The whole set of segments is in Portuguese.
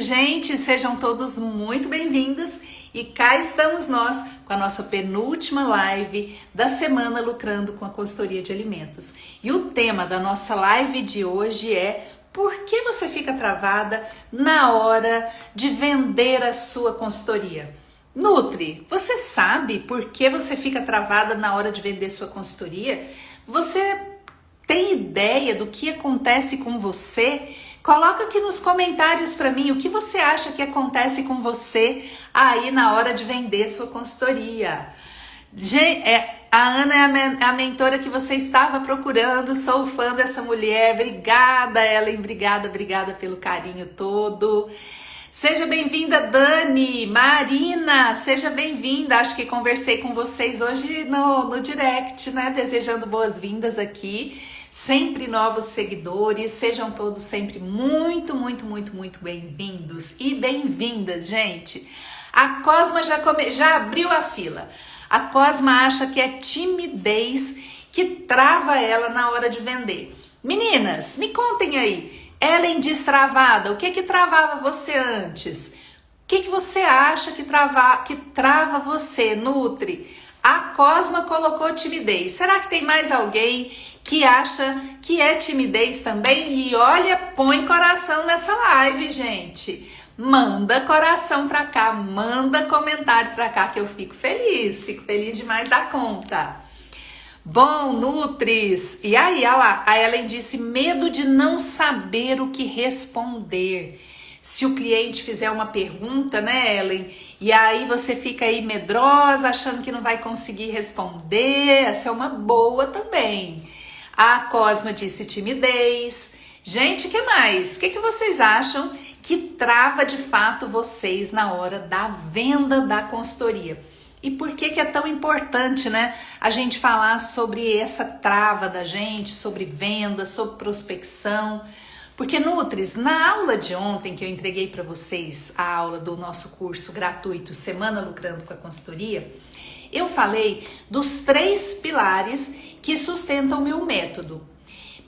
gente? Sejam todos muito bem-vindos e cá estamos nós com a nossa penúltima live da semana Lucrando com a Consultoria de Alimentos. E o tema da nossa live de hoje é: por que você fica travada na hora de vender a sua consultoria? Nutri, você sabe por que você fica travada na hora de vender sua consultoria? Você tem ideia do que acontece com você? Coloca aqui nos comentários para mim o que você acha que acontece com você aí na hora de vender sua consultoria. A Ana é a mentora que você estava procurando, sou fã dessa mulher. Obrigada, Ellen, obrigada pelo carinho todo. Seja bem-vinda, Dani, Marina, seja bem-vinda. Acho que conversei com vocês hoje no direct, né? Desejando boas-vindas aqui. Sempre novos seguidores, sejam todos sempre muito bem-vindos e bem-vindas, gente. A Cosma já abriu a fila. A Cosma acha que é timidez que trava ela na hora de vender. Meninas, me contem aí. Ellen destravada, o que travava você antes? O que você acha que trava você, Nutri? A Cosma colocou timidez. Será que tem mais alguém que acha que é timidez também? E olha, põe coração nessa live, gente. Manda coração pra cá, manda comentário pra cá que eu fico feliz demais da conta. Bom, Nutris, e aí, olha lá, a Ellen disse: medo de não saber o que responder. Se o cliente fizer uma pergunta, né, Ellen, e aí você fica aí medrosa, achando que não vai conseguir responder, essa é uma boa também. A Cosma disse timidez. Gente, o que mais? O que vocês acham que trava de fato vocês na hora da venda da consultoria? E por que é tão importante, né, a gente falar sobre essa trava da gente, sobre venda, sobre prospecção? Porque, Nutris, na aula de ontem que eu entreguei para vocês, a aula do nosso curso gratuito Semana Lucrando com a Consultoria, eu falei dos 3 pilares que sustentam o meu método.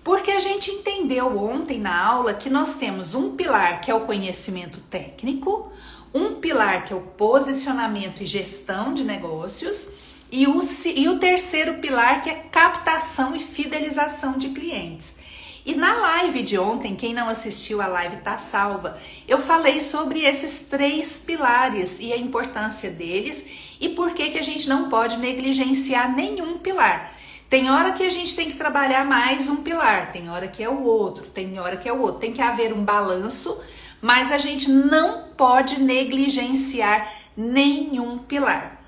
Porque a gente entendeu ontem na aula que nós temos um pilar que é o conhecimento técnico, um pilar que é o posicionamento e gestão de negócios e o terceiro pilar que é captação e fidelização de clientes. E na live de ontem, quem não assistiu a live tá salva, eu falei sobre esses 3 pilares e a importância deles e por que a gente não pode negligenciar nenhum pilar. Tem hora que a gente tem que trabalhar mais um pilar, tem hora que é o outro, tem hora que é o outro. Tem que haver um balanço, mas a gente não pode negligenciar nenhum pilar.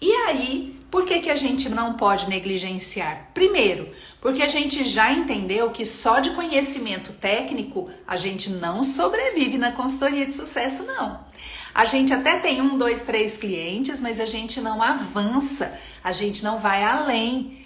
E aí, por que a gente não pode negligenciar? Primeiro, porque a gente já entendeu que só de conhecimento técnico a gente não sobrevive na consultoria de sucesso, não. A gente até tem 1, 2, 3 clientes, mas a gente não avança, a gente não vai além.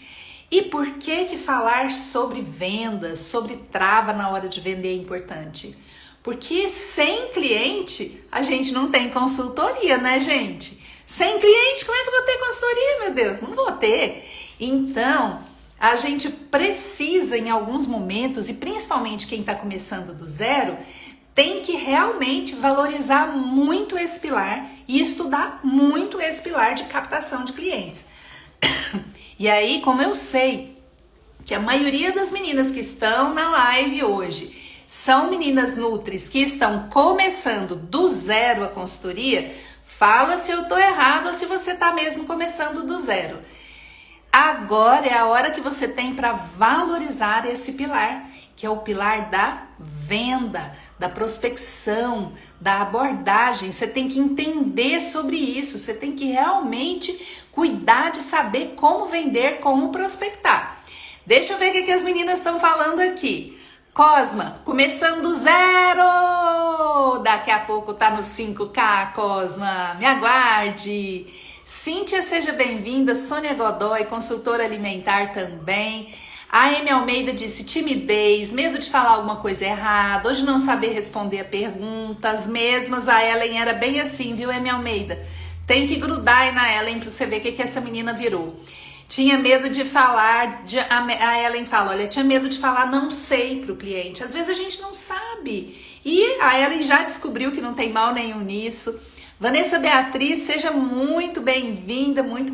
E por que falar sobre vendas, sobre trava na hora de vender é importante? Porque sem cliente a gente não tem consultoria, né, gente? Sem cliente, como é que eu vou ter consultoria, meu Deus? Não vou ter. Então, a gente precisa em alguns momentos, e principalmente quem está começando do zero, tem que realmente valorizar muito esse pilar e estudar muito esse pilar de captação de clientes. E aí, como eu sei que a maioria das meninas que estão na live hoje são meninas Nutris que estão começando do zero a consultoria, fala se eu tô errado ou se você tá mesmo começando do zero. Agora é a hora que você tem para valorizar esse pilar, que é o pilar da venda, da prospecção, da abordagem. Você tem que entender sobre isso, você tem que realmente cuidar de saber como vender, como prospectar. Deixa eu ver o que as meninas estão falando aqui. Cosma, começando do zero! Daqui a pouco tá no 5K, Cosma, me aguarde! Cíntia, seja bem-vinda. Sônia Godoy, consultora alimentar também. A Amy Almeida disse timidez, medo de falar alguma coisa errada, hoje não saber responder a perguntas mesmas. A Ellen era bem assim, viu, Amy Almeida? Tem que grudar aí na Ellen pra você ver o que essa menina virou. Tinha medo de falar, a Ellen fala, olha, tinha medo de falar não sei pro cliente. Às vezes a gente não sabe. E a Ellen já descobriu que não tem mal nenhum nisso. Vanessa Beatriz, seja muito bem-vinda, muito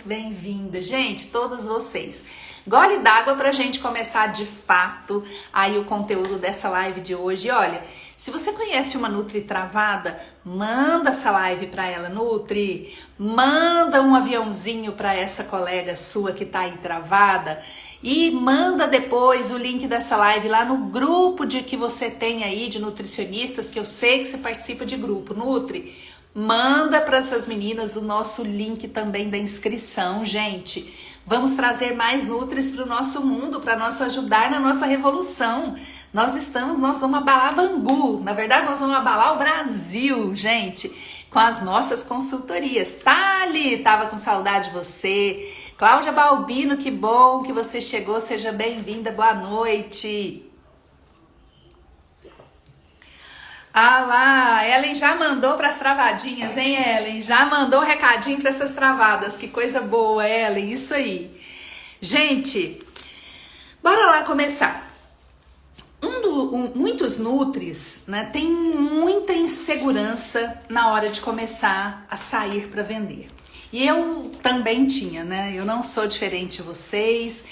bem-vinda. Gente, todos vocês. Gole d'água pra gente começar de fato aí o conteúdo dessa live de hoje. E olha, se você conhece uma Nutri travada, manda essa live pra ela, Nutri. Manda um aviãozinho pra essa colega sua que tá aí travada. E manda depois o link dessa live lá no grupo de que você tem aí de nutricionistas, que eu sei que você participa de grupo, Nutri. Manda para essas meninas o nosso link também da inscrição, gente. Vamos trazer mais Nutris para o nosso mundo, para nos ajudar na nossa revolução. Nós vamos abalar Bangu. Na verdade, nós vamos abalar o Brasil, gente, com as nossas consultorias. Thali, tava com saudade de você. Cláudia Balbino, que bom que você chegou. Seja bem-vinda, boa noite. Ah lá, Ellen já mandou para as travadinhas, hein, Ellen? Já mandou um recadinho para essas travadas. Que coisa boa, Ellen, isso aí. Gente, bora lá começar. Muitos nutris, né, tem muita insegurança na hora de começar a sair para vender. E eu também tinha, né? Eu não sou diferente de vocês.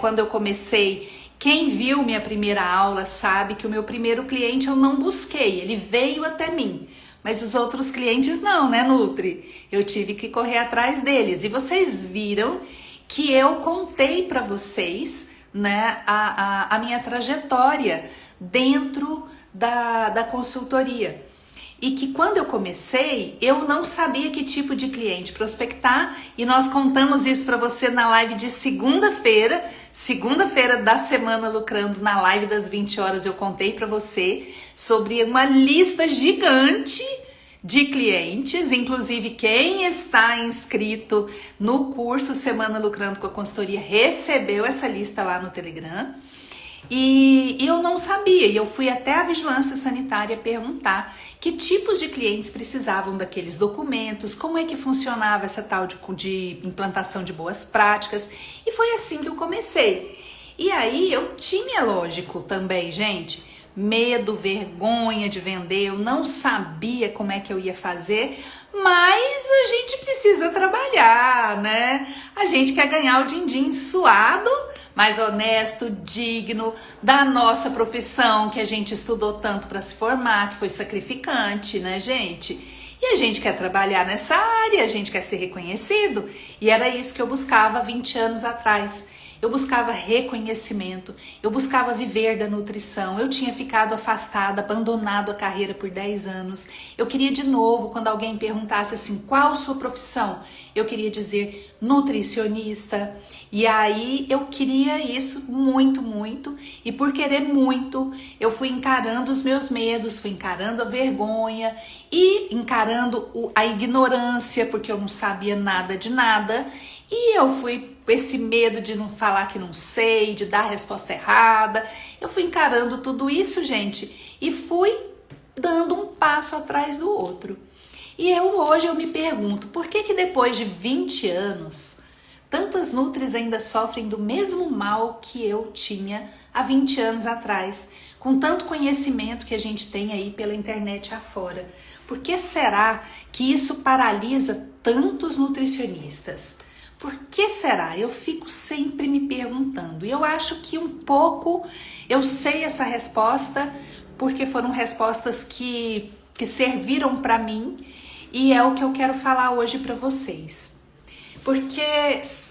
Quando eu comecei, quem viu minha primeira aula sabe que o meu primeiro cliente eu não busquei, ele veio até mim. Mas os outros clientes não, né, Nutri? Eu tive que correr atrás deles. E vocês viram que eu contei para vocês, né, a minha trajetória dentro da consultoria. E que quando eu comecei, eu não sabia que tipo de cliente prospectar, e nós contamos isso para você na live de segunda-feira da Semana Lucrando, na live das 20 horas eu contei para você sobre uma lista gigante de clientes, inclusive quem está inscrito no curso Semana Lucrando com a Consultoria recebeu essa lista lá no Telegram. E eu não sabia, e eu fui até a Vigilância Sanitária perguntar que tipos de clientes precisavam daqueles documentos, como é que funcionava essa tal de implantação de boas práticas, e foi assim que eu comecei. E aí eu tinha, lógico, também, gente, medo, vergonha de vender, eu não sabia como é que eu ia fazer, mas a gente precisa trabalhar, né? A gente quer ganhar o din-din suado, mais honesto, digno da nossa profissão, que a gente estudou tanto para se formar, que foi sacrificante, né, gente? E a gente quer trabalhar nessa área, a gente quer ser reconhecido, e era isso que eu buscava 20 anos atrás. Eu buscava reconhecimento, eu buscava viver da nutrição, eu tinha ficado afastada, abandonado a carreira por 10 anos. Eu queria de novo, quando alguém perguntasse assim, qual sua profissão? Eu queria dizer nutricionista. E aí eu queria isso muito, e por querer muito, eu fui encarando os meus medos, fui encarando a vergonha e encarando a ignorância, porque eu não sabia nada de nada. E eu fui com esse medo de não falar que não sei, de dar a resposta errada. Eu fui encarando tudo isso, gente, e fui dando um passo atrás do outro. E hoje eu me pergunto, por que depois de 20 anos, tantas nutris ainda sofrem do mesmo mal que eu tinha há 20 anos atrás, com tanto conhecimento que a gente tem aí pela internet afora? Por que será que isso paralisa tantos nutricionistas? Por que será? Eu fico sempre me perguntando. E eu acho que um pouco eu sei essa resposta, porque foram respostas que serviram para mim, e é o que eu quero falar hoje para vocês. Porque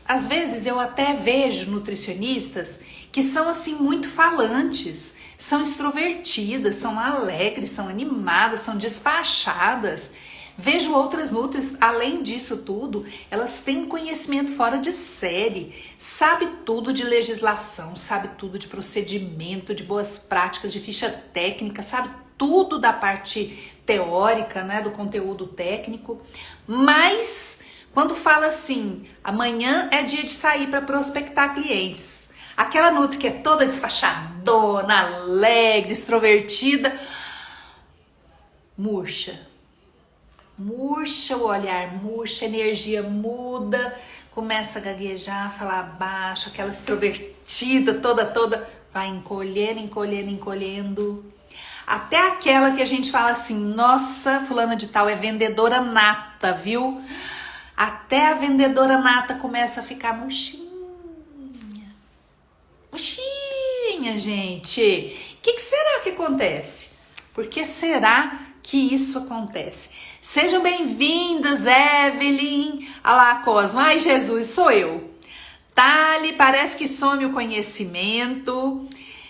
às vezes eu até vejo nutricionistas que são assim muito falantes, são extrovertidas, são alegres, são animadas, são despachadas. Vejo outras nutris, além disso tudo, elas têm um conhecimento fora de série, sabe tudo de legislação, sabe tudo de procedimento, de boas práticas, de ficha técnica, sabe tudo da parte teórica, né, do conteúdo técnico, mas quando fala assim, amanhã é dia de sair para prospectar clientes, aquela nutri que é toda despachadona, alegre, extrovertida, murcha. murcha o olhar, murcha, a energia muda, começa a gaguejar, falar baixo, aquela extrovertida toda, vai encolhendo, encolhendo, encolhendo. Até aquela que a gente fala assim, nossa, fulana de tal é vendedora nata, viu? Até a vendedora nata começa a ficar murchinha. Murchinha, gente. O que será que acontece? Por que será que isso acontece? Sejam bem-vindos, Evelyn. Olha lá, Cosmo. Ai, Jesus, sou eu. Tali, parece que some o conhecimento.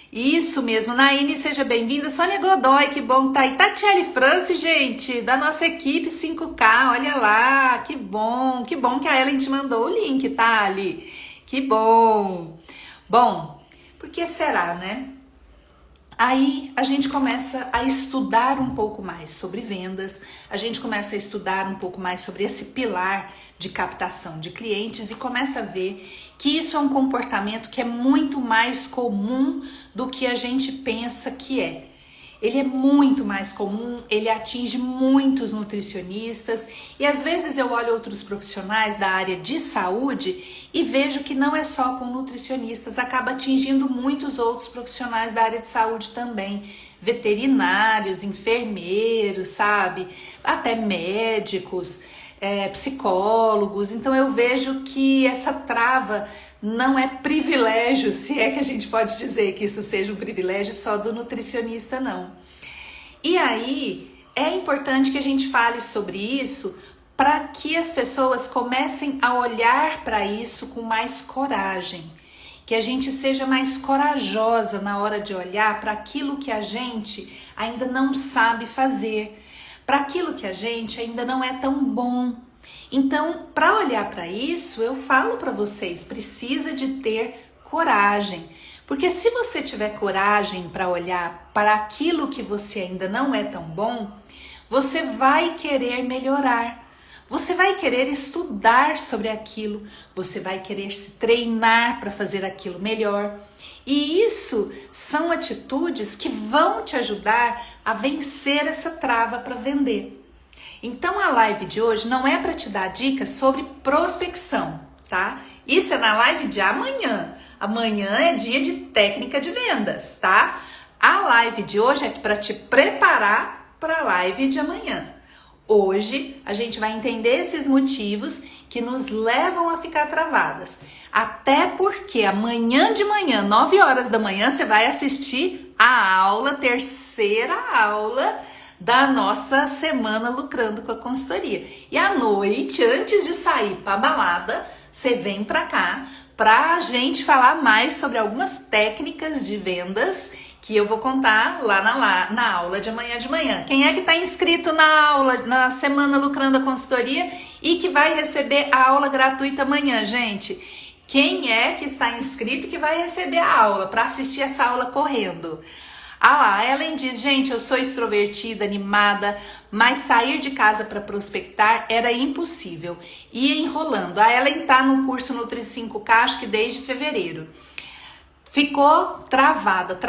Isso mesmo, Naine, seja bem-vinda. Sônia Godoy, que bom que tá aí. Tatiele Francis, gente, da nossa equipe 5K, olha lá, que bom que a Ellen te mandou o link, Tali. Que bom. Bom, por que será, né? Aí a gente começa a estudar um pouco mais sobre vendas, a gente começa a estudar um pouco mais sobre esse pilar de captação de clientes e começa a ver que isso é um comportamento que é muito mais comum do que a gente pensa que é. Ele é muito mais comum, ele atinge muitos nutricionistas e às vezes eu olho outros profissionais da área de saúde e vejo que não é só com nutricionistas, acaba atingindo muitos outros profissionais da área de saúde também, veterinários, enfermeiros, sabe? Até médicos, psicólogos. Então eu vejo que essa trava não é privilégio, se é que a gente pode dizer que isso seja um privilégio só do nutricionista, não. E aí é importante que a gente fale sobre isso para que as pessoas comecem a olhar para isso com mais coragem, que a gente seja mais corajosa na hora de olhar para aquilo que a gente ainda não sabe fazer, para aquilo que a gente ainda não é tão bom. Então, para olhar para isso, eu falo para vocês, precisa de ter coragem. Porque se você tiver coragem para olhar para aquilo que você ainda não é tão bom, você vai querer melhorar. Você vai querer estudar sobre aquilo, você vai querer se treinar para fazer aquilo melhor. E isso são atitudes que vão te ajudar a vencer essa trava para vender. Então a live de hoje não é para te dar dicas sobre prospecção, tá? Isso é na live de amanhã. Amanhã é dia de técnica de vendas, tá? A live de hoje é para te preparar para a live de amanhã. Hoje a gente vai entender esses motivos que nos levam a ficar travadas. Até porque amanhã de manhã, 9 horas da manhã, você vai assistir a aula, terceira aula da nossa semana Lucrando com a Consultoria. E à noite, antes de sair para balada, você vem para cá pra gente falar mais sobre algumas técnicas de vendas que eu vou contar lá na aula de amanhã de manhã. Quem é que está inscrito na aula, na semana Lucrando a Consultoria e que vai receber a aula gratuita amanhã, gente? Quem é que está inscrito e que vai receber a aula para assistir essa aula correndo? Ah lá, a Ellen diz, gente, eu sou extrovertida, animada, mas sair de casa para prospectar era impossível. Ia enrolando. A Ellen tá no curso Nutri 5K, acho que desde fevereiro. Ficou travada.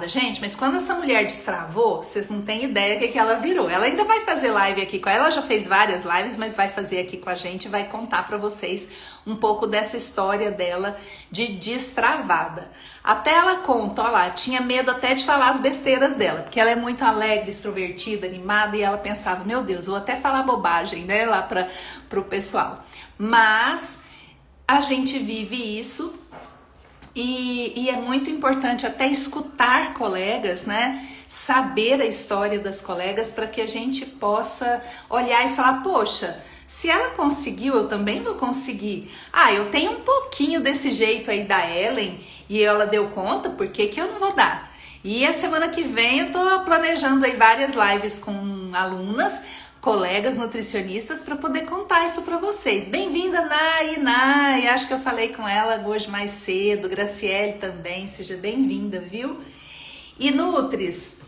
Gente, mas quando essa mulher destravou, vocês não têm ideia do que ela virou. Ela ainda vai fazer live aqui com ela, já fez várias lives, mas vai fazer aqui com a gente e vai contar pra vocês um pouco dessa história dela de destravada. Até ela conta, ó lá, tinha medo até de falar as besteiras dela, porque ela é muito alegre, extrovertida, animada, e ela pensava, meu Deus, vou até falar bobagem, né, lá pro pessoal. Mas a gente vive isso. E é muito importante até escutar colegas, né? Saber a história das colegas para que a gente possa olhar e falar, poxa, se ela conseguiu, eu também vou conseguir. Ah, eu tenho um pouquinho desse jeito aí da Ellen e ela deu conta, por que que eu não vou dar? E a semana que vem eu tô planejando aí várias lives com alunas, colegas nutricionistas para poder contar isso para vocês. Bem-vinda, Nai, acho que eu falei com ela hoje mais cedo, Graciele também, seja bem-vinda, viu? E Nutris,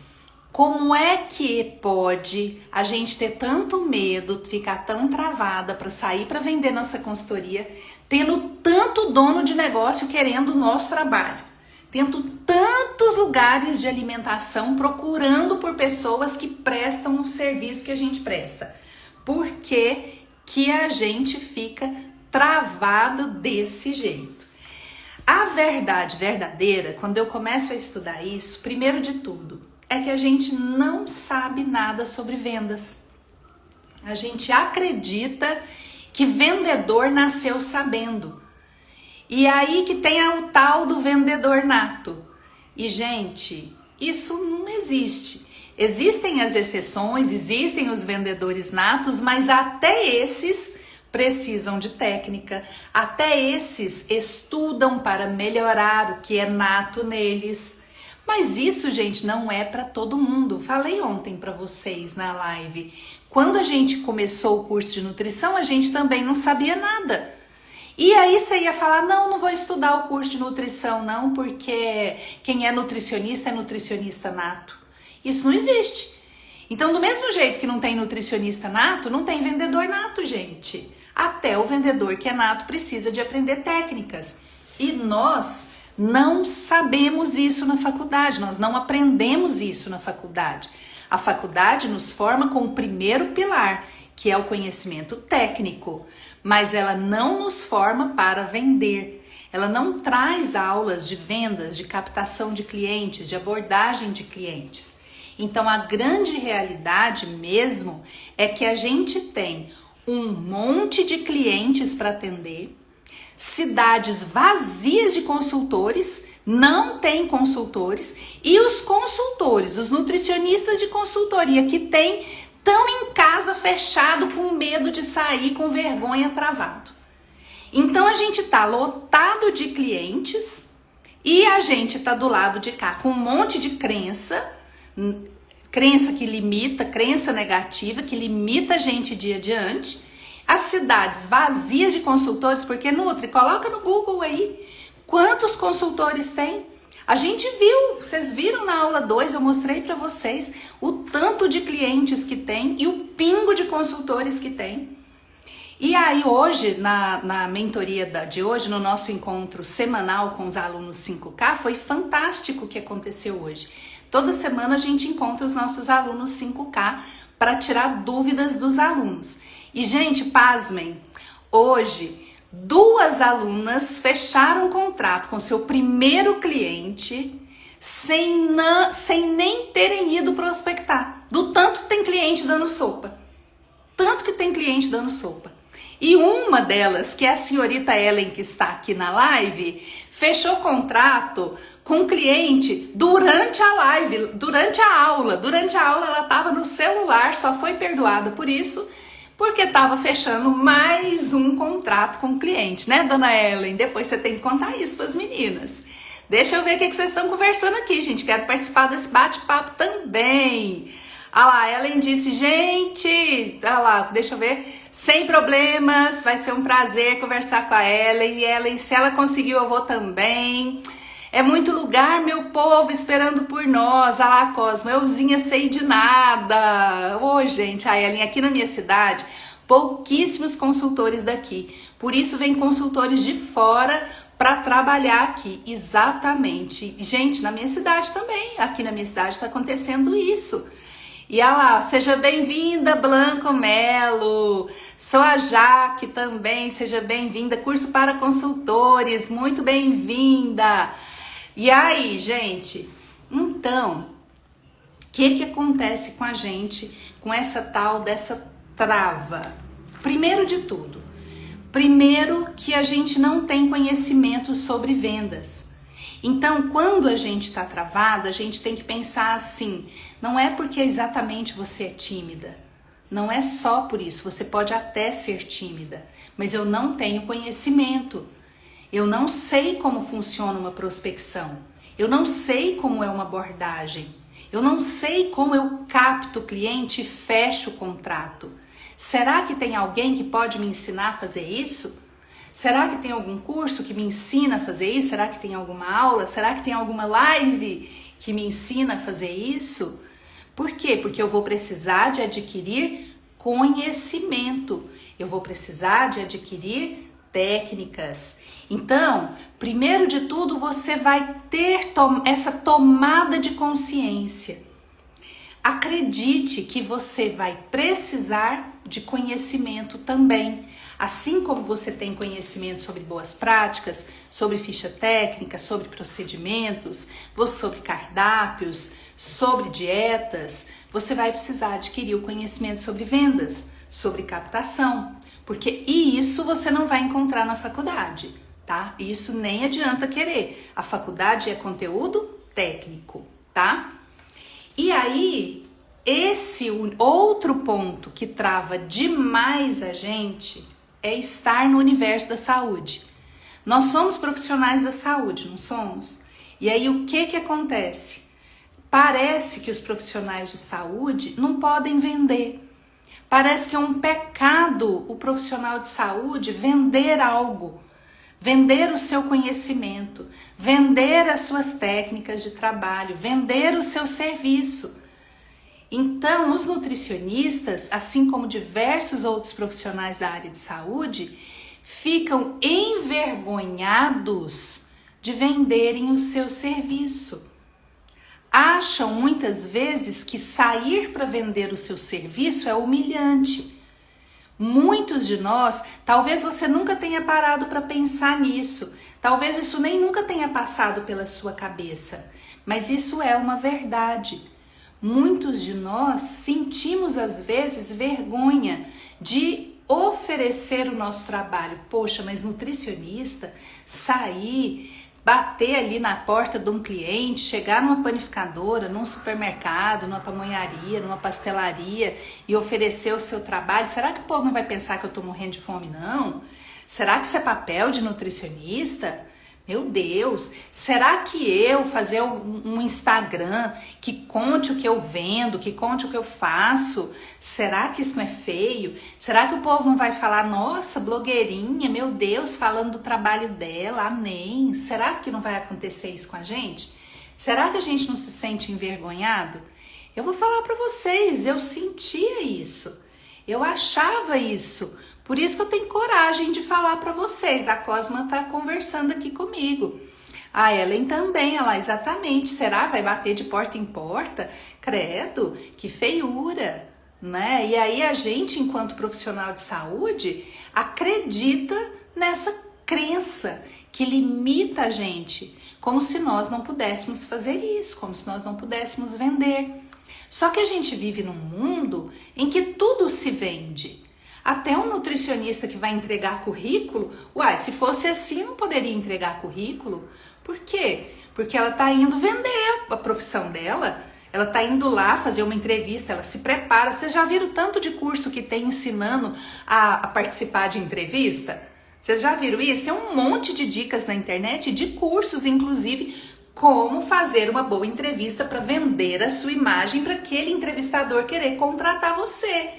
como é que pode a gente ter tanto medo, ficar tão travada para sair para vender nossa consultoria, tendo tanto dono de negócio querendo o nosso trabalho? tendo tantos lugares de alimentação, procurando por pessoas que prestam o serviço que a gente presta. Por que a gente fica travado desse jeito? A verdade verdadeira, quando eu começo a estudar isso, primeiro de tudo, é que a gente não sabe nada sobre vendas. A gente acredita que vendedor nasceu sabendo. E aí que tem o tal do vendedor nato. E, gente, isso não existe. Existem as exceções, existem os vendedores natos, mas até esses precisam de técnica. Até esses estudam para melhorar o que é nato neles. Mas isso, gente, não é para todo mundo. Falei ontem para vocês na live. Quando a gente começou o curso de nutrição, a gente também não sabia nada. E aí você ia falar, não vou estudar o curso de nutrição não, porque quem é nutricionista nato. Isso não existe. Então, do mesmo jeito que não tem nutricionista nato, não tem vendedor nato, gente. Até o vendedor que é nato precisa de aprender técnicas. E nós não sabemos isso na faculdade, nós não aprendemos isso na faculdade. A faculdade nos forma com o primeiro pilar, que é o conhecimento técnico, mas ela não nos forma para vender. Ela não traz aulas de vendas, de captação de clientes, de abordagem de clientes. Então, a grande realidade mesmo é que a gente tem um monte de clientes para atender, cidades vazias de consultores, não tem consultores, e os consultores, os nutricionistas de consultoria que tem, estão em casa fechado com medo de sair, com vergonha, travado. Então a gente tá lotado de clientes e a gente tá do lado de cá com um monte de crença que limita, crença negativa que limita a gente dia adiante. As cidades vazias de consultores, porque Nutri, coloca no Google aí quantos consultores tem. A gente viu, vocês viram na aula 2, eu mostrei para vocês o tanto de clientes que tem e o pingo de consultores que tem. E aí hoje, na mentoria de hoje, no nosso encontro semanal com os alunos 5K, foi fantástico o que aconteceu hoje. Toda semana a gente encontra os nossos alunos 5K para tirar dúvidas dos alunos. E, gente, pasmem, hoje 2 alunas fecharam um contrato com seu primeiro cliente sem nem terem ido prospectar. Do tanto que tem cliente dando sopa. Tanto que tem cliente dando sopa. E uma delas, que é a senhorita Ellen, que está aqui na live, fechou contrato com o cliente durante a live, durante a aula. Durante a aula ela estava no celular, só foi perdoada por isso, porque estava fechando mais um contrato com o cliente, né, dona Ellen? Depois você tem que contar isso para as meninas. Deixa eu ver o que vocês estão conversando aqui, gente. Quero participar desse bate-papo também. Ah lá, Ellen disse, gente, ah lá, deixa eu ver, sem problemas, vai ser um prazer conversar com a Ellen. E Ellen, se ela conseguiu, eu vou também. É muito lugar, meu povo, esperando por nós. Ah lá, Cosmo, euzinha sei de nada. Ô, gente, a Ellen, aqui na minha cidade, pouquíssimos consultores daqui. Por isso vem consultores de fora para trabalhar aqui. Exatamente. Gente, na minha cidade também, aqui na minha cidade está acontecendo isso. E olha lá, seja bem-vinda, Blanco Melo. Sou a Jaque também, seja bem-vinda. Curso para consultores, muito bem-vinda. E aí, gente, então, o que acontece com a gente, com essa tal dessa trava? Primeiro de tudo, que a gente não tem conhecimento sobre vendas. Então, quando a gente está travada, a gente tem que pensar assim, não é porque exatamente você é tímida, não é só por isso, você pode até ser tímida, mas eu não tenho conhecimento, eu não sei como funciona uma prospecção, eu não sei como é uma abordagem, eu não sei como eu capto o cliente e fecho o contrato. Será que tem alguém que pode me ensinar a fazer isso? Será que tem algum curso que me ensina a fazer isso? Será que tem alguma aula? Será que tem alguma live que me ensina a fazer isso? Por quê? Porque eu vou precisar de adquirir conhecimento. Eu vou precisar de adquirir técnicas. Então, primeiro de tudo, você vai ter essa tomada de consciência. Acredite que você vai precisar de conhecimento também. Assim como você tem conhecimento sobre boas práticas, sobre ficha técnica, sobre procedimentos, sobre cardápios, sobre dietas, você vai precisar adquirir o conhecimento sobre vendas, sobre captação, porque isso você não vai encontrar na faculdade, tá? Isso nem adianta querer. A faculdade é conteúdo técnico, tá? E aí, esse outro ponto que trava demais a gente é estar no universo da saúde. Nós somos profissionais da saúde, não somos? E aí o que acontece? Parece que os profissionais de saúde não podem vender. Parece que é um pecado o profissional de saúde vender algo, vender o seu conhecimento, vender as suas técnicas de trabalho, vender o seu serviço. Então, os nutricionistas, assim como diversos outros profissionais da área de saúde, ficam envergonhados de venderem o seu serviço. Acham muitas vezes que sair para vender o seu serviço é humilhante. Muitos de nós, talvez você nunca tenha parado para pensar nisso, talvez isso nem nunca tenha passado pela sua cabeça, mas isso é uma verdade. Muitos de nós sentimos às vezes vergonha de oferecer o nosso trabalho. Poxa, mas nutricionista, sair, bater ali na porta de um cliente, chegar numa panificadora, num supermercado, numa pamonharia, numa pastelaria e oferecer o seu trabalho, será que o povo não vai pensar que eu tô morrendo de fome, não? Será que isso é papel de nutricionista? Meu Deus, será que eu fazer um Instagram que conte o que eu vendo, que conte o que eu faço, será que isso não é feio? Será que o povo não vai falar, nossa, blogueirinha, meu Deus, falando do trabalho dela, amém? Será que não vai acontecer isso com a gente? Será que a gente não se sente envergonhado? Eu vou falar para vocês, eu sentia isso, eu achava isso. Por isso que eu tenho coragem de falar para vocês. A Cosma tá conversando aqui comigo. A Ellen também, ela exatamente. Será? Vai bater de porta em porta? Credo, que feiura, né? E aí a gente, enquanto profissional de saúde, acredita nessa crença que limita a gente, como se nós não pudéssemos fazer isso, como se nós não pudéssemos vender. Só que a gente vive num mundo em que tudo se vende. Até um nutricionista que vai entregar currículo, se fosse assim não poderia entregar currículo. Por quê? Porque ela está indo vender a profissão dela, ela está indo lá fazer uma entrevista, ela se prepara. Vocês já viram tanto de curso que tem ensinando a participar de entrevista? Vocês já viram isso? Tem um monte de dicas na internet, de cursos inclusive, como fazer uma boa entrevista para vender a sua imagem para aquele entrevistador querer contratar você.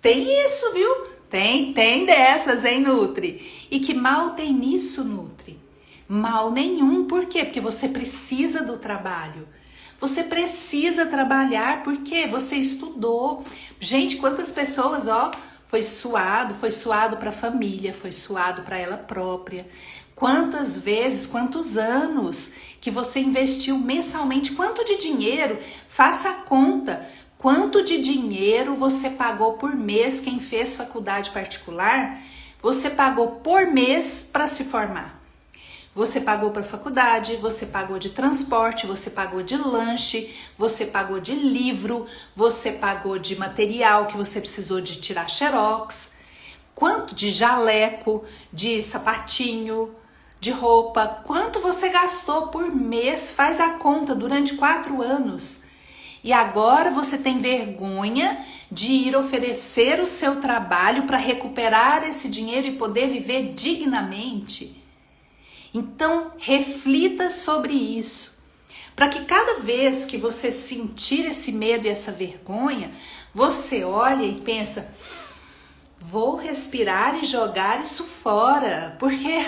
Tem isso, viu? Tem dessas, hein, Nutri? E que mal tem nisso, Nutri? Mal nenhum. Por quê? Porque você precisa do trabalho. Você precisa trabalhar porque você estudou. Gente, quantas pessoas, foi suado para a família, foi suado para ela própria. Quantas vezes, quantos anos que você investiu mensalmente, quanto de dinheiro? Faça a conta. Quanto de dinheiro você pagou por mês, quem fez faculdade particular, você pagou por mês para se formar. Você pagou para faculdade, você pagou de transporte, você pagou de lanche, você pagou de livro, você pagou de material que você precisou de tirar xerox, quanto de jaleco, de sapatinho, de roupa, quanto você gastou por mês, faz a conta durante 4 anos. E agora você tem vergonha de ir oferecer o seu trabalho para recuperar esse dinheiro e poder viver dignamente? Então, reflita sobre isso, para que cada vez que você sentir esse medo e essa vergonha, você olhe e pensa, vou respirar e jogar isso fora, porque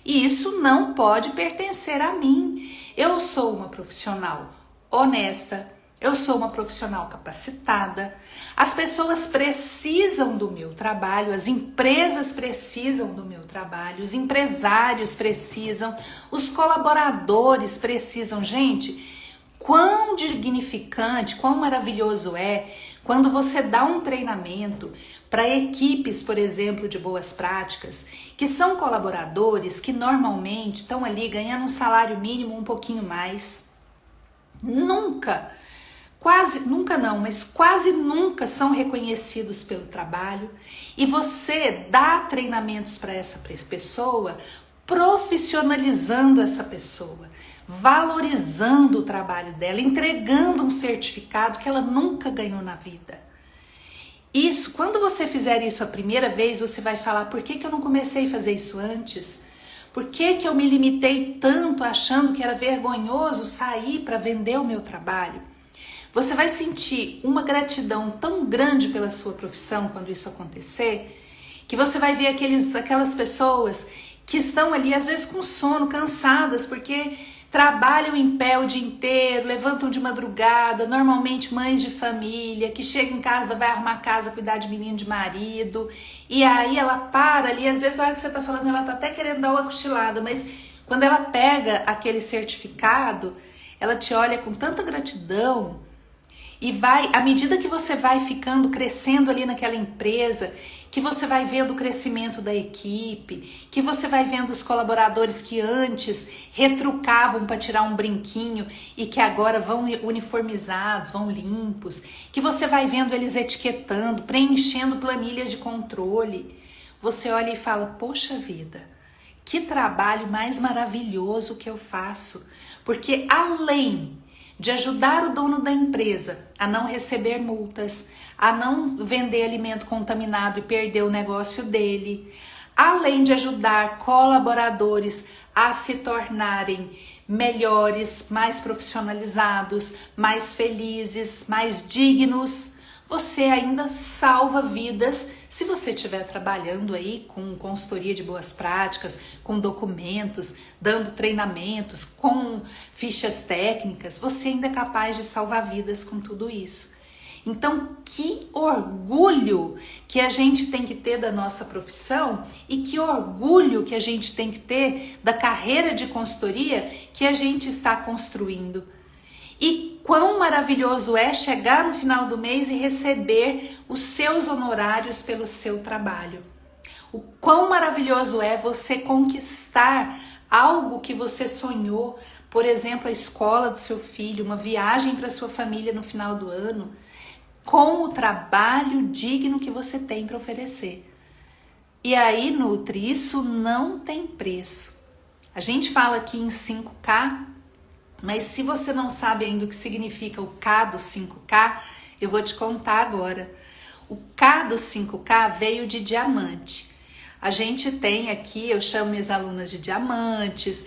isso não pode pertencer a mim. Eu sou uma profissional honesta, eu sou uma profissional capacitada, as pessoas precisam do meu trabalho, as empresas precisam do meu trabalho, os empresários precisam, os colaboradores precisam. Gente, quão dignificante, quão maravilhoso é quando você dá um treinamento para equipes, por exemplo, de boas práticas, que são colaboradores que normalmente estão ali ganhando um salário mínimo um pouquinho mais. Quase nunca não, mas quase nunca são reconhecidos pelo trabalho, e você dá treinamentos para essa pessoa, profissionalizando essa pessoa, valorizando o trabalho dela, entregando um certificado que ela nunca ganhou na vida. Isso, quando você fizer isso a primeira vez, você vai falar: por que eu não comecei a fazer isso antes? Por que eu me limitei tanto achando que era vergonhoso sair para vender o meu trabalho? Você vai sentir uma gratidão tão grande pela sua profissão quando isso acontecer, que você vai ver aquelas pessoas que estão ali às vezes com sono, cansadas, porque trabalham em pé o dia inteiro, levantam de madrugada, normalmente mães de família, que chegam em casa, vai arrumar a casa, cuidar de menino, de marido, e aí ela para ali, às vezes a hora que você tá falando, ela tá até querendo dar uma cochilada, mas quando ela pega aquele certificado, ela te olha com tanta gratidão. E vai, à medida que você vai ficando, crescendo ali naquela empresa, que você vai vendo o crescimento da equipe, que você vai vendo os colaboradores que antes retrucavam para tirar um brinquinho e que agora vão uniformizados, vão limpos, que você vai vendo eles etiquetando, preenchendo planilhas de controle. Você olha e fala: poxa vida, que trabalho mais maravilhoso que eu faço, porque além de ajudar o dono da empresa a não receber multas, a não vender alimento contaminado e perder o negócio dele, além de ajudar colaboradores a se tornarem melhores, mais profissionalizados, mais felizes, mais dignos, você ainda salva vidas se você estiver trabalhando aí com consultoria de boas práticas, com documentos, dando treinamentos, com fichas técnicas, você ainda é capaz de salvar vidas com tudo isso. Então, que orgulho que a gente tem que ter da nossa profissão e que orgulho que a gente tem que ter da carreira de consultoria que a gente está construindo. E quão maravilhoso é chegar no final do mês e receber os seus honorários pelo seu trabalho. O quão maravilhoso é você conquistar algo que você sonhou, por exemplo, a escola do seu filho, uma viagem para sua família no final do ano, com o trabalho digno que você tem para oferecer. E aí, Nutri, isso não tem preço. A gente fala aqui em 5K, mas se você não sabe ainda o que significa o K do 5K, eu vou te contar agora. O K do 5K veio de diamante. A gente tem aqui, eu chamo minhas alunas de diamantes,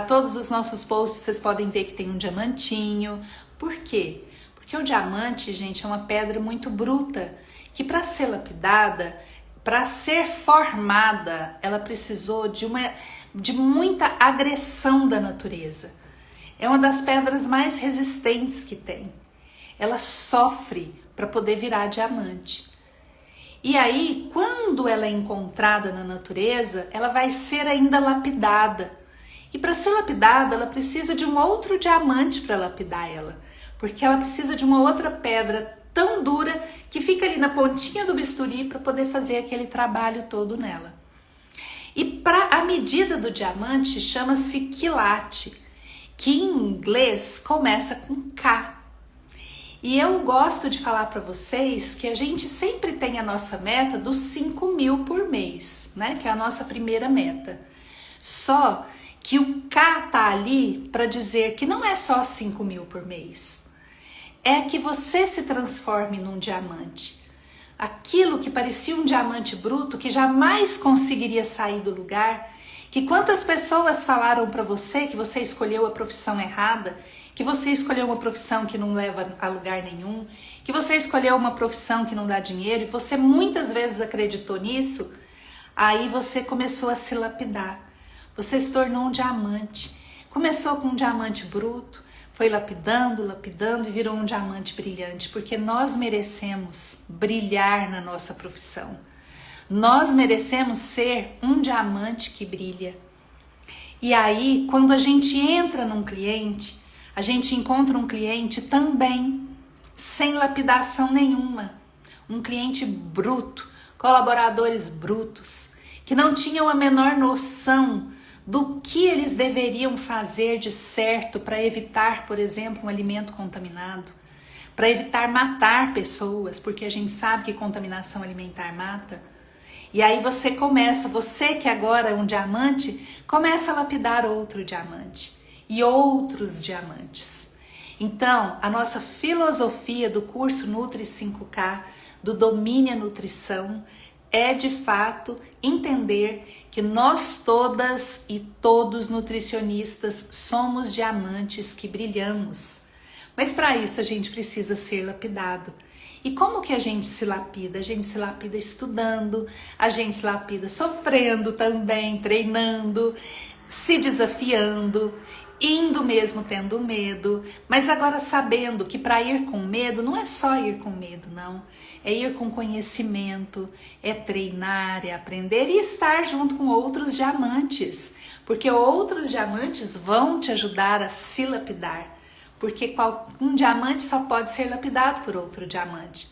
todos os nossos posts vocês podem ver que tem um diamantinho. Por quê? Porque o diamante, gente, é uma pedra muito bruta, que para ser lapidada, para ser formada, ela precisou de muita agressão da natureza. É uma das pedras mais resistentes que tem. Ela sofre para poder virar diamante. E aí, quando ela é encontrada na natureza, ela vai ser ainda lapidada. E para ser lapidada, ela precisa de um outro diamante para lapidar ela. Porque ela precisa de uma outra pedra tão dura que fica ali na pontinha do bisturi para poder fazer aquele trabalho todo nela. E a medida do diamante chama-se quilate, que em inglês começa com K. E eu gosto de falar para vocês que a gente sempre tem a nossa meta dos 5.000 por mês, né? Que é a nossa primeira meta. Só que o K tá ali para dizer que não é só 5.000 por mês. É que você se transforme num diamante. Aquilo que parecia um diamante bruto, que jamais conseguiria sair do lugar, que quantas pessoas falaram para você que você escolheu a profissão errada, que você escolheu uma profissão que não leva a lugar nenhum, que você escolheu uma profissão que não dá dinheiro e você muitas vezes acreditou nisso, aí você começou a se lapidar, você se tornou um diamante, começou com um diamante bruto, foi lapidando, lapidando e virou um diamante brilhante, porque nós merecemos brilhar na nossa profissão. Nós merecemos ser um diamante que brilha. E aí, quando a gente entra num cliente, a gente encontra um cliente também sem lapidação nenhuma. Um cliente bruto, colaboradores brutos, que não tinham a menor noção do que eles deveriam fazer de certo para evitar, por exemplo, um alimento contaminado, para evitar matar pessoas, porque a gente sabe que contaminação alimentar mata. E aí você que agora é um diamante, começa a lapidar outro diamante e outros diamantes. Então, a nossa filosofia do curso Nutri 5K, do Domine a Nutrição, é de fato entender que nós todas e todos nutricionistas somos diamantes que brilhamos. Mas para isso a gente precisa ser lapidado. E como que a gente se lapida? A gente se lapida estudando, a gente se lapida sofrendo também, treinando, se desafiando, indo mesmo tendo medo, mas agora sabendo que para ir com medo não é só ir com medo, não. É ir com conhecimento, é treinar, é aprender e estar junto com outros diamantes, porque outros diamantes vão te ajudar a se lapidar, porque um diamante só pode ser lapidado por outro diamante.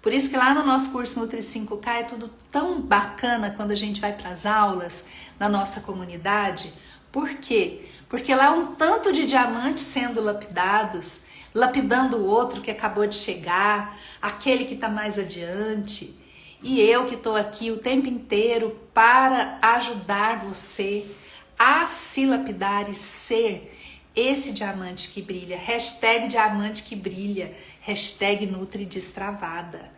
Por isso que lá no nosso curso Nutri 5K é tudo tão bacana quando a gente vai para as aulas na nossa comunidade. Por quê? Porque lá um tanto de diamantes sendo lapidados, lapidando o outro que acabou de chegar, aquele que está mais adiante, e eu que estou aqui o tempo inteiro para ajudar você a se lapidar e ser esse diamante que brilha. Hashtag diamante que brilha, hashtag Nutri Destravada.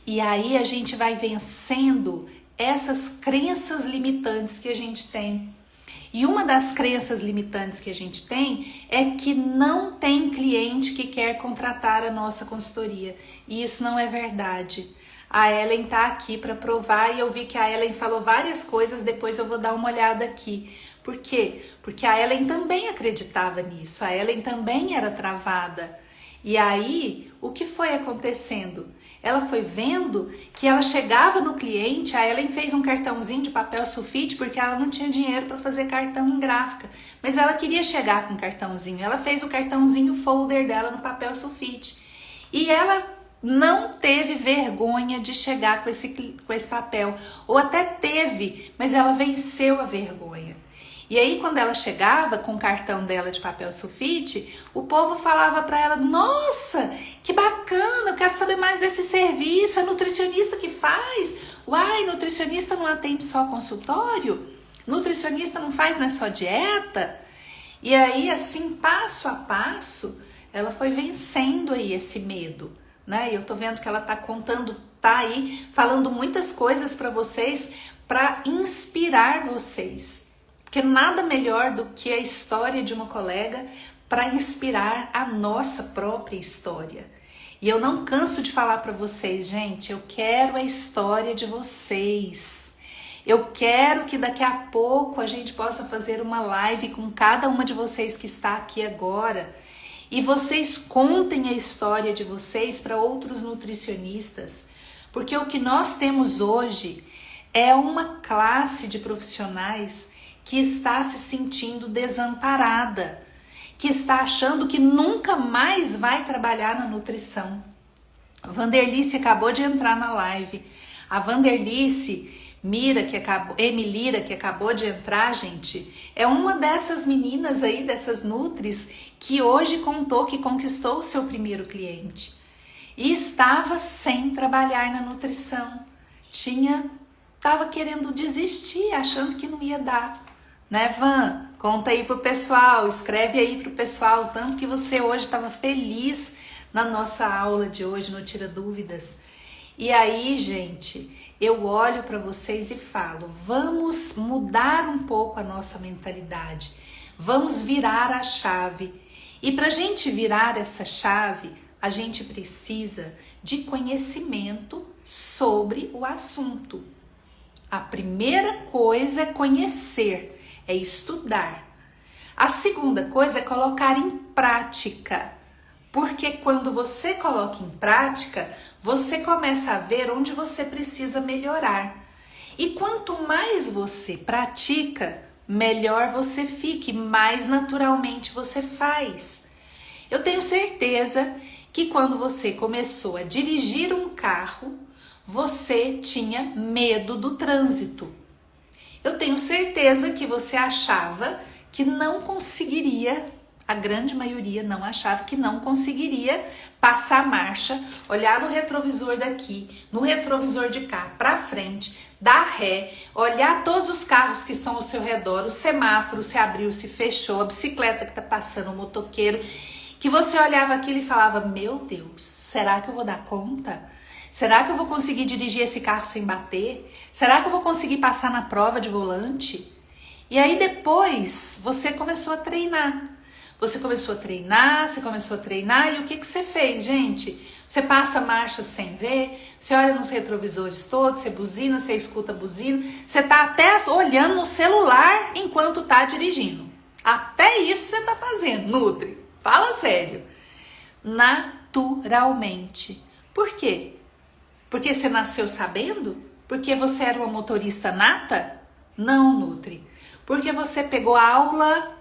E aí a gente vai vencendo essas crenças limitantes que a gente tem. E uma das crenças limitantes que a gente tem é que não tem cliente que quer contratar a nossa consultoria. E isso não é verdade. A Ellen está aqui para provar e eu vi que a Ellen falou várias coisas, depois eu vou dar uma olhada aqui. Por quê? Porque a Ellen também acreditava nisso, a Ellen também era travada. E aí, o que foi acontecendo? Ela foi vendo que ela chegava no cliente, a Ellen fez um cartãozinho de papel sulfite porque ela não tinha dinheiro para fazer cartão em gráfica, mas ela queria chegar com um cartãozinho, ela fez o cartãozinho folder dela no papel sulfite e ela não teve vergonha de chegar com esse papel, ou até teve, mas ela venceu a vergonha. E aí quando ela chegava com o cartão dela de papel sulfite, o povo falava para ela: nossa, que bacana, eu quero saber mais desse serviço, é nutricionista que faz? Uai, nutricionista não atende só consultório? Nutricionista não faz, não é só dieta? E aí assim, passo a passo, ela foi vencendo aí esse medo, né? E eu tô vendo que ela tá contando, tá aí falando muitas coisas para vocês, para inspirar vocês. Porque nada melhor do que a história de uma colega para inspirar a nossa própria história. E eu não canso de falar para vocês, gente, eu quero a história de vocês. Eu quero que daqui a pouco a gente possa fazer uma live com cada uma de vocês que está aqui agora. E vocês contem a história de vocês para outros nutricionistas. Porque o que nós temos hoje é uma classe de profissionais que está se sentindo desamparada, que está achando que nunca mais vai trabalhar na nutrição. A Vanderlice acabou de entrar na live. A Vanderlice Emilira, que acabou de entrar, gente, é uma dessas meninas aí, dessas nutris, que hoje contou que conquistou o seu primeiro cliente. E estava sem trabalhar na nutrição. Estava querendo desistir, achando que não ia dar. Né, Van? Conta aí pro pessoal, escreve aí pro pessoal, tanto que você hoje estava feliz na nossa aula de hoje, no Tira Dúvidas. E aí, gente, eu olho para vocês e falo, vamos mudar um pouco a nossa mentalidade, vamos virar a chave. E para a gente virar essa chave, a gente precisa de conhecimento sobre o assunto. A primeira coisa é conhecer, é estudar. A segunda coisa é colocar em prática. Porque quando você coloca em prática, você começa a ver onde você precisa melhorar. E quanto mais você pratica, melhor você fica, mais naturalmente você faz. Eu tenho certeza que quando você começou a dirigir um carro, você tinha medo do trânsito. Eu tenho certeza que você achava que não conseguiria, a grande maioria não achava que não conseguiria passar a marcha, olhar no retrovisor daqui, no retrovisor de cá, para frente, dar ré, olhar todos os carros que estão ao seu redor, o semáforo se abriu, se fechou, a bicicleta que está passando, o motoqueiro, que você olhava aquilo e falava, meu Deus, será que eu vou dar conta? Será que eu vou conseguir dirigir esse carro sem bater? Será que eu vou conseguir passar na prova de volante? E aí depois você começou a treinar. Você começou a treinar e o que você fez, gente? Você passa a marcha sem ver, você olha nos retrovisores todos, você buzina, você escuta a buzina, você tá até olhando no celular enquanto tá dirigindo. Até isso você tá fazendo, Nutri. Fala sério. Naturalmente. Por quê? Porque você nasceu sabendo? Porque você era uma motorista nata? Não, Nutri. Porque você pegou aula,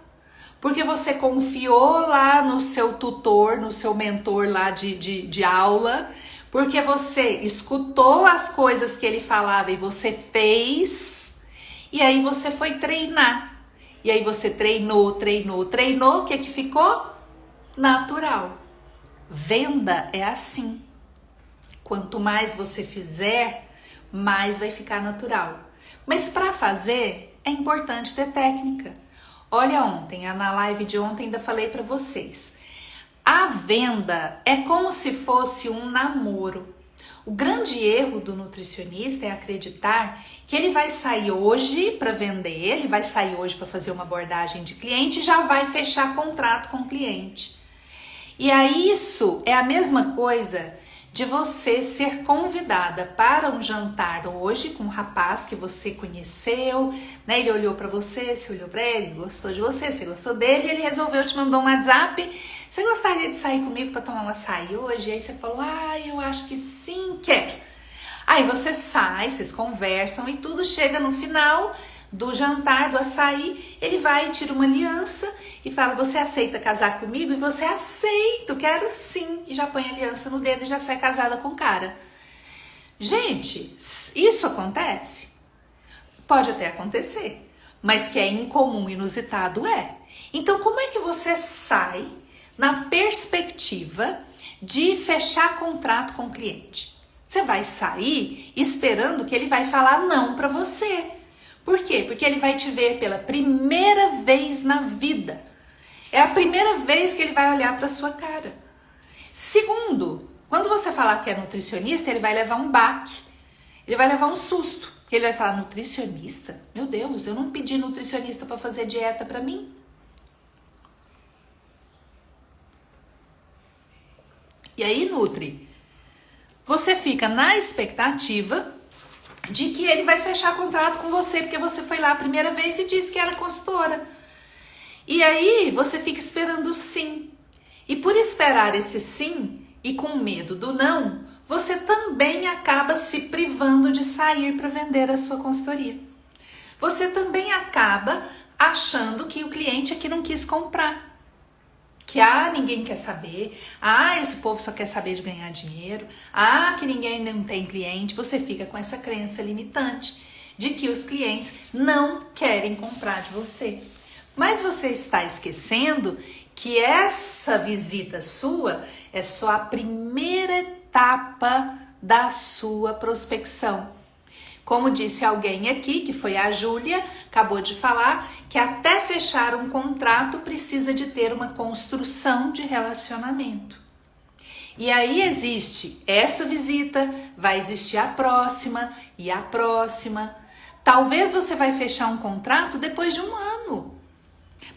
porque você confiou lá no seu tutor, no seu mentor lá de aula, porque você escutou as coisas que ele falava e você fez, e aí você foi treinar. E aí você treinou, o que ficou? Natural. Venda é assim. Quanto mais você fizer, mais vai ficar natural. Mas para fazer, é importante ter técnica. Olha ontem, na live de ontem ainda falei para vocês. A venda é como se fosse um namoro. O grande erro do nutricionista é acreditar que ele vai sair hoje para vender, ele vai sair hoje para fazer uma abordagem de cliente e já vai fechar contrato com o cliente. E aí isso é a mesma coisa de você ser convidada para um jantar hoje com um rapaz que você conheceu, né? Ele olhou para você, você olhou para ele, gostou de você, você gostou dele, e ele resolveu te mandar um WhatsApp. Você gostaria de sair comigo para tomar um açaí hoje? E aí você falou, eu acho que sim, quero. Aí você sai, vocês conversam e tudo, chega no final do jantar, do açaí, ele vai e tira uma aliança e fala, você aceita casar comigo? E você aceita, quero sim. E já põe a aliança no dedo e já sai casada com o cara. Gente, isso acontece? Pode até acontecer, mas que é incomum, inusitado é. Então como é que você sai na perspectiva de fechar contrato com o cliente? Você vai sair esperando que ele vai falar não para você. Por quê? Porque ele vai te ver pela primeira vez na vida. É a primeira vez que ele vai olhar para sua cara. Segundo, quando você falar que é nutricionista, ele vai levar um baque. Ele vai levar um susto. Ele vai falar, nutricionista? Meu Deus, eu não pedi nutricionista para fazer dieta para mim. E aí, Nutri, você fica na expectativa de que ele vai fechar contrato com você, porque você foi lá a primeira vez e disse que era consultora. E aí você fica esperando o sim. E por esperar esse sim e com medo do não, você também acaba se privando de sair para vender a sua consultoria. Você também acaba achando que o cliente é que não quis comprar. Que ninguém quer saber, esse povo só quer saber de ganhar dinheiro, que ninguém não tem cliente. Você fica com essa crença limitante de que os clientes não querem comprar de você. Mas você está esquecendo que essa visita sua é só a primeira etapa da sua prospecção. Como disse alguém aqui, que foi a Júlia, acabou de falar, que até fechar um contrato precisa de ter uma construção de relacionamento. E aí existe essa visita, vai existir a próxima e a próxima. Talvez você vai fechar um contrato depois de um ano.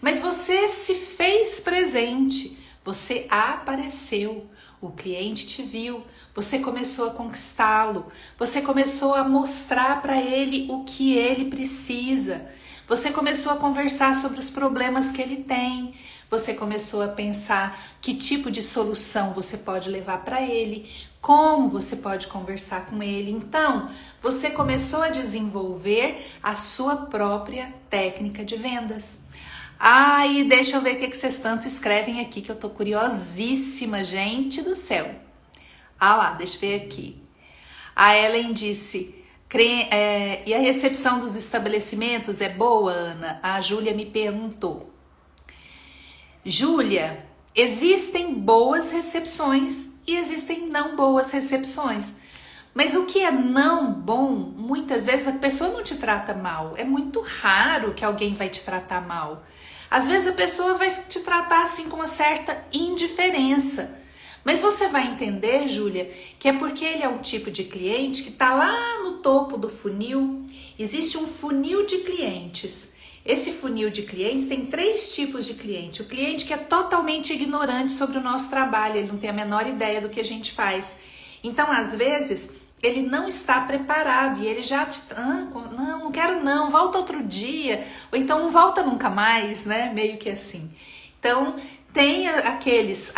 Mas você se fez presente, você apareceu, o cliente te viu, você começou a conquistá-lo, você começou a mostrar para ele o que ele precisa, Você começou a conversar sobre os problemas que ele tem. Você começou a pensar que tipo de solução você pode levar para ele, como você pode conversar com ele. Então, você começou a desenvolver a sua própria técnica de vendas. E deixa eu ver o que vocês tanto escrevem aqui, que eu tô curiosíssima, gente do céu. Lá, deixa eu ver aqui. A Ellen disse, e a recepção dos estabelecimentos é boa, Ana? A Júlia me perguntou. Júlia, existem boas recepções e existem não boas recepções. Mas o que é não bom, muitas vezes a pessoa não te trata mal. É muito raro que alguém vai te tratar mal. Às vezes a pessoa vai te tratar assim com uma certa indiferença. Mas você vai entender, Júlia, que é porque ele é um tipo de cliente que está lá no topo do funil. Existe um funil de clientes. Esse funil de clientes tem 3 tipos de cliente. O cliente que é totalmente ignorante sobre o nosso trabalho, ele não tem a menor ideia do que a gente faz. Então, às vezes, ele não está preparado e ele já te... não quero não, volta outro dia. Ou então, não volta nunca mais, né? Meio que assim. Então, tem aqueles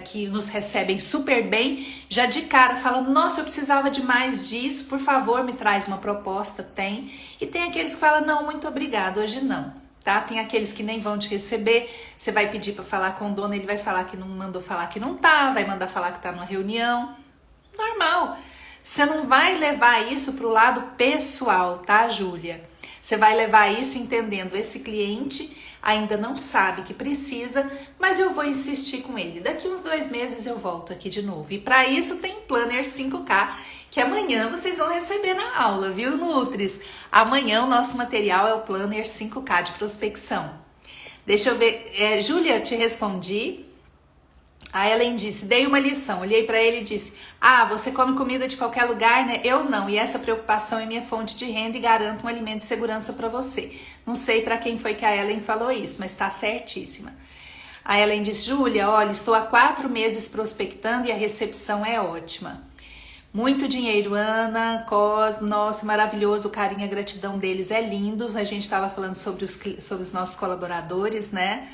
que nos recebem super bem, já de cara falam, nossa, eu precisava de mais disso, por favor, me traz uma proposta, tem. E tem aqueles que falam, não, muito obrigado, hoje não, tá? Tem aqueles que nem vão te receber, você vai pedir para falar com o dono, ele vai falar que não mandou falar que não tá, vai mandar falar que tá numa reunião, normal. Você não vai levar isso pro lado pessoal, tá, Júlia? Você vai levar isso entendendo, esse cliente ainda não sabe que precisa, mas eu vou insistir com ele. Daqui uns 2 meses eu volto aqui de novo. E para isso tem Planner 5K, que amanhã vocês vão receber na aula, viu, Nutris? Amanhã o nosso material é o Planner 5K de prospecção. Deixa eu ver. Júlia, te respondi. A Ellen disse, dei uma lição, olhei para ele e disse, você come comida de qualquer lugar, né? Eu não, e essa preocupação é minha fonte de renda e garanto um alimento de segurança para você. Não sei para quem foi que a Ellen falou isso, mas está certíssima. A Ellen disse, Júlia, olha, estou há 4 meses prospectando e a recepção é ótima. Muito dinheiro, Ana, nossa, maravilhoso, o carinho e a gratidão deles é lindo. A gente estava falando sobre os nossos colaboradores, né?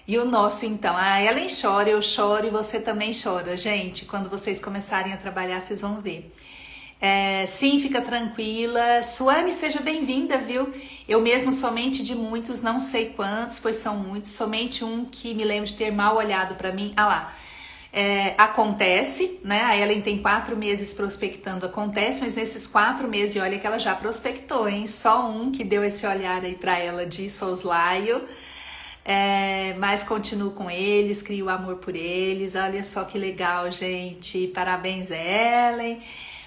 E o nosso, então, a Ellen chora, eu choro e você também chora. Gente, quando vocês começarem a trabalhar, vocês vão ver. Sim, fica tranquila. Suane, seja bem-vinda, viu? Eu mesmo somente de muitos, não sei quantos, pois são muitos. Somente um que me lembro de ter mal olhado para mim. Acontece, né? A Ellen tem 4 meses prospectando, acontece, mas nesses 4 meses, e olha que ela já prospectou, hein? Só um que deu esse olhar aí para ela de soslaio. Mas continuo com eles, crio amor por eles, olha só que legal, gente, parabéns, Ellen,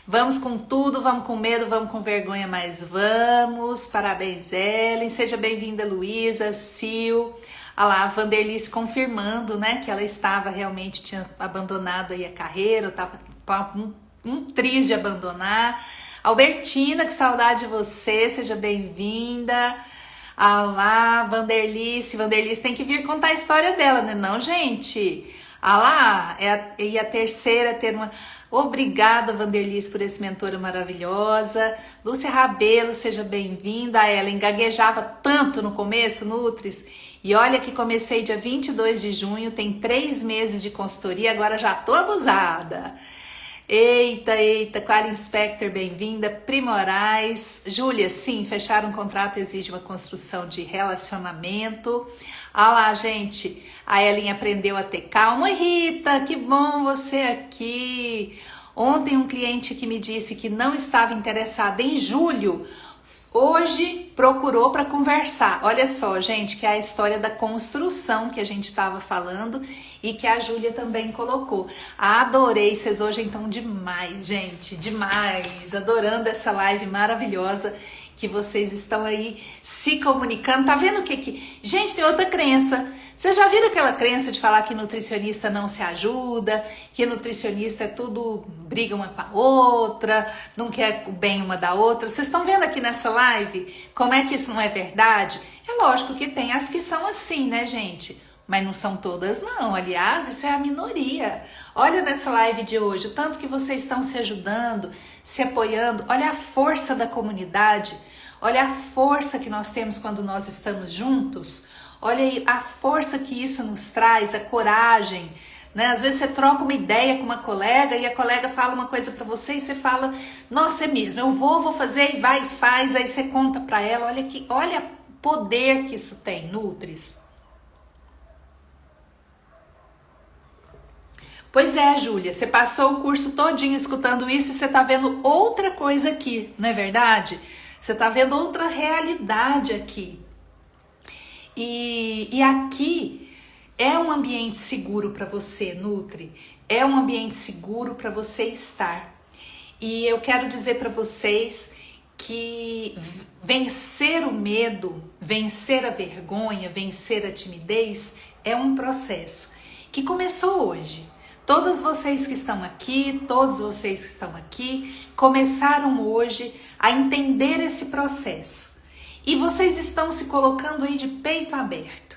vamos com tudo, vamos com medo, vamos com vergonha, mas vamos, parabéns, Ellen, seja bem-vinda, Luísa, Sil, a Vanderlice confirmando, né, que ela realmente tinha abandonado aí a carreira, estava um triz de abandonar. Albertina, que saudade de você, seja bem-vinda. Vanderlice tem que vir contar a história dela, né? Não, gente? E a terceira ter uma... Obrigada, Vanderlice, por esse mentora maravilhosa. Lúcia Rabelo, seja bem-vinda. Ela gaguejava tanto no começo, Nutris. E olha que comecei dia 22 de junho, tem 3 meses de consultoria, agora já tô abusada. Eita, Clara Inspector, bem-vinda. Pri Moraes, Júlia, sim, fechar um contrato exige uma construção de relacionamento. Gente, a Ellen aprendeu a ter calma. Oi, Rita, que bom você aqui. Ontem um cliente que me disse que não estava interessado em julho, hoje procurou para conversar. Olha só, gente, que é a história da construção que a gente estava falando e que a Júlia também colocou. Adorei, vocês hoje então demais, gente, demais. Adorando essa live maravilhosa que vocês estão aí se comunicando. Tá vendo o que... Gente, tem outra crença. Vocês já viram aquela crença de falar que nutricionista não se ajuda, que nutricionista é tudo briga uma com a outra, não quer o bem uma da outra? Vocês estão vendo aqui nessa live como é que isso não é verdade? É lógico que tem as que são assim, né, gente? Mas não são todas não, aliás, isso é a minoria. Olha nessa live de hoje, o tanto que vocês estão se ajudando, se apoiando, olha a força da comunidade. Olha a força que nós temos quando nós estamos juntos. Olha aí a força que isso nos traz, a coragem, né? Às vezes você troca uma ideia com uma colega e a colega fala uma coisa para você e você fala, nossa, é mesmo, eu vou fazer, e vai e faz, aí você conta para ela, olha o poder que isso tem, Nutris. Pois é, Júlia, você passou o curso todinho escutando isso e você tá vendo outra coisa aqui, não é verdade? Você tá vendo outra realidade aqui. E aqui é um ambiente seguro para você, Nutri. É um ambiente seguro para você estar. E eu quero dizer para vocês que vencer o medo, vencer a vergonha, vencer a timidez é um processo que começou hoje. Todas vocês que estão aqui, todos vocês que estão aqui, começaram hoje a entender esse processo. E vocês estão se colocando aí de peito aberto.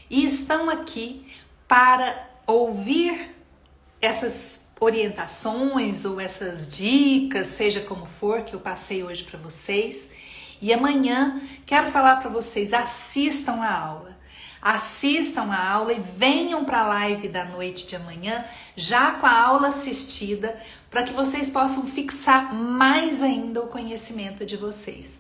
E estão aqui para ouvir essas orientações ou essas dicas, seja como for, que eu passei hoje para vocês. E amanhã quero falar para vocês, assistam a aula. Assistam a aula e venham para a live da noite de amanhã já com a aula assistida para que vocês possam fixar mais ainda o conhecimento de vocês.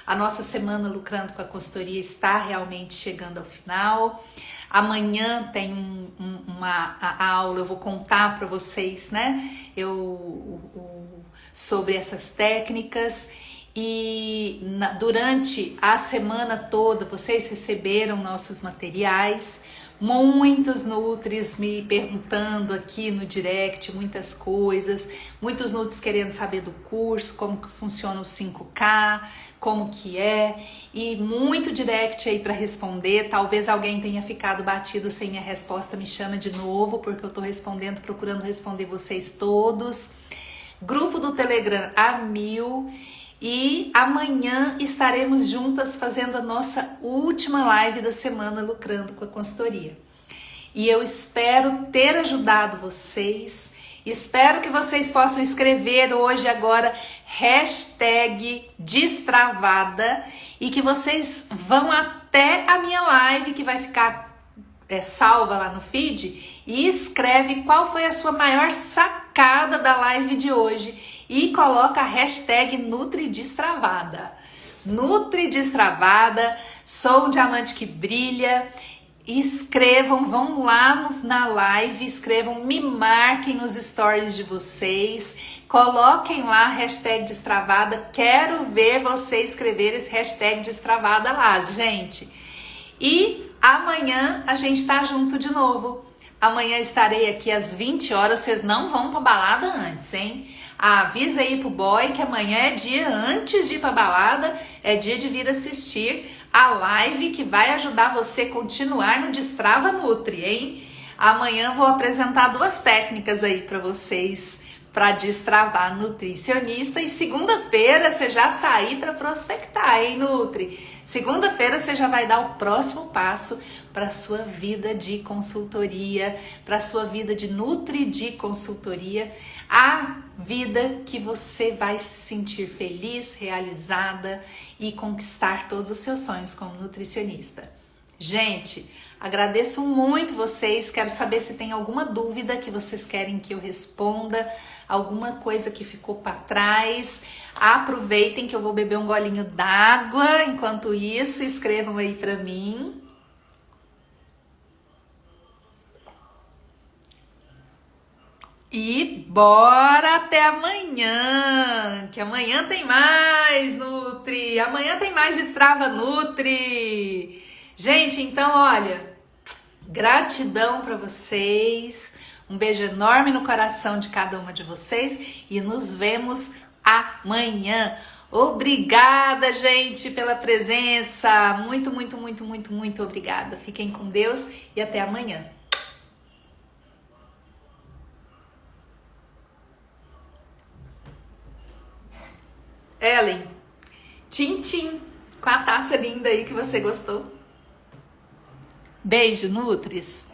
A nossa semana Lucrando com a Consultoria está realmente chegando ao final. Amanhã tem uma aula, eu vou contar para vocês, né? Sobre essas técnicas. E durante a semana toda vocês receberam nossos materiais, muitos Nutris me perguntando aqui no direct muitas coisas, muitos Nutris querendo saber do curso, como que funciona o 5K, como que é, e muito direct aí para responder. Talvez alguém tenha ficado batido sem minha resposta, me chama de novo, porque eu tô respondendo, procurando responder vocês todos. Grupo do Telegram a 1000. E amanhã estaremos juntas fazendo a nossa última live da semana Lucrando com a Consultoria. E eu espero ter ajudado vocês, espero que vocês possam escrever hoje agora #destravada e que vocês vão até a minha live que vai ficar salva lá no feed e escreve qual foi a sua maior sacada da live de hoje. E coloca a #NutriDestravada. NutriDestravada, sou um diamante que brilha. Escrevam, vão lá na live, escrevam, me marquem nos stories de vocês. Coloquem lá a #Destravada. Quero ver você escrever esse #Destravada lá, gente. E amanhã a gente tá junto de novo. Amanhã estarei aqui às 20 horas, vocês não vão pra balada antes, hein? Avisa aí pro boy que amanhã é dia, antes de ir pra balada, é dia de vir assistir a live que vai ajudar você a continuar no Destrava Nutri, hein? Amanhã vou apresentar 2 técnicas aí pra vocês para destravar nutricionista e segunda-feira você já sair para prospectar, hein, Nutri? Segunda-feira você já vai dar o próximo passo para sua vida de consultoria, para sua vida de Nutri de consultoria, a vida que você vai se sentir feliz, realizada e conquistar todos os seus sonhos como nutricionista. Gente, agradeço muito vocês, quero saber se tem alguma dúvida que vocês querem que eu responda, alguma coisa que ficou para trás. Aproveitem que eu vou beber um golinho d'água, enquanto isso escrevam aí para mim. E bora até amanhã, que amanhã tem mais Nutri, amanhã tem mais Destrava Nutri. Gente, então olha, gratidão para vocês, um beijo enorme no coração de cada uma de vocês e nos vemos amanhã. Obrigada, gente, pela presença, muito, muito, muito, muito, muito obrigada. Fiquem com Deus e até amanhã. Ellen, tchim, tchim, com a taça linda aí que você gostou. Beijo, Nutris!